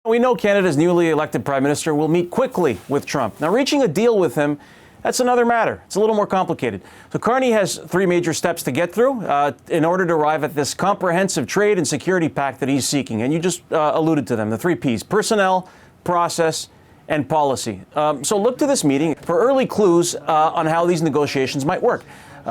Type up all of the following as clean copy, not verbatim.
We know Canada's newly elected Prime Minister will meet quickly with Trump. Now, reaching a deal with him, that's another matter. It's a little more complicated. So Carney has three major steps to get through in order to arrive at this comprehensive trade and security pact that he's seeking. And you just alluded to them, the three Ps: personnel, process, and policy. So look to this meeting for early clues on how these negotiations might work.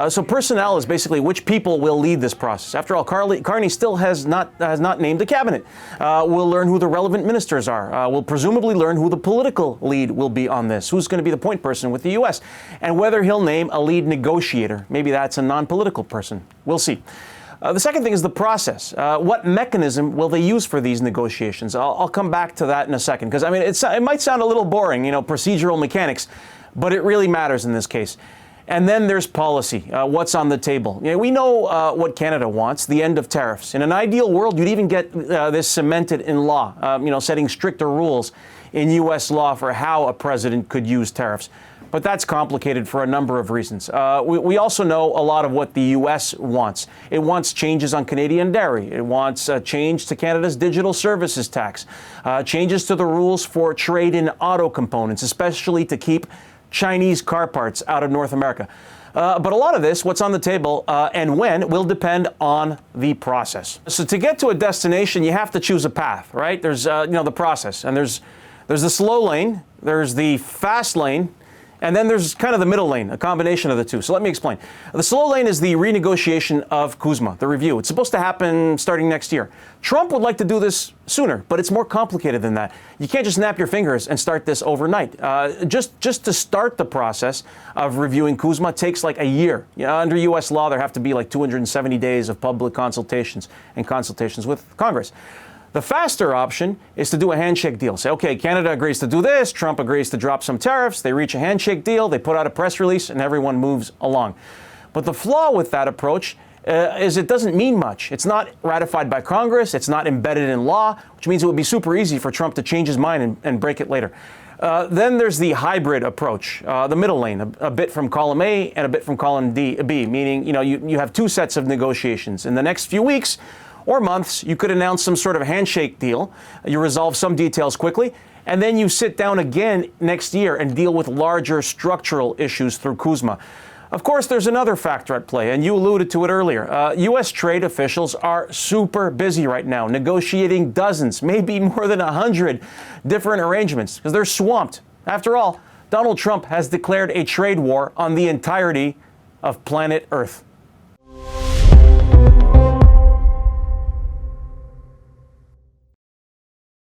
So personnel is basically which people will lead this process. After all, Carney still has not named a cabinet. We'll learn who the relevant ministers are. We'll presumably learn who the political lead will be on this, who's going to be the point person with the U.S., and whether he'll name a lead negotiator. Maybe that's a non-political person. We'll see. The second thing is the process. What mechanism will they use for these negotiations? I'll come back to that in a second, because I mean, it might sound a little boring, procedural mechanics, but it really matters in this case. And then there's policy, what's on the table. We know what Canada wants, the end of tariffs. In an ideal world, you'd even get this cemented in law, setting stricter rules in U.S. law for how a president could use tariffs. But that's complicated for a number of reasons. We also know a lot of what the U.S. wants. It wants changes on Canadian dairy. It wants a change to Canada's digital services tax, changes to the rules for trade in auto components, especially to keep Chinese car parts out of North America. But a lot of this, what's on the table and when, will depend on the process. So to get to a destination, you have to choose a path, right? There's, the process, and there's the slow lane, there's the fast lane, and then there's kind of the middle lane, a combination of the two. So let me explain. The slow lane is the renegotiation of CUSMA, the review. It's supposed to happen starting next year. Trump would like to do this sooner, but it's more complicated than that. You can't just snap your fingers and start this overnight. Just to start the process of reviewing CUSMA takes like a year. Under U.S. law, there have to be like 270 days of public consultations and consultations with Congress. The faster option is to do a handshake deal. Say, okay, Canada agrees to do this, Trump agrees to drop some tariffs, they reach a handshake deal, they put out a press release, and everyone moves along. But the flaw with that approach is it doesn't mean much. It's not ratified by Congress, it's not embedded in law, which means it would be super easy for Trump to change his mind and break it later. Then there's the hybrid approach, the middle lane, a bit from column A and a bit from column B, meaning you have two sets of negotiations. In the next few weeks or months, you could announce some sort of handshake deal. You resolve some details quickly, and then you sit down again next year and deal with larger structural issues through CUSMA. Of course, there's another factor at play, and you alluded to it earlier. U.S. trade officials are super busy right now, negotiating dozens, maybe more than 100 different arrangements, because they're swamped. After all, Donald Trump has declared a trade war on the entirety of planet Earth.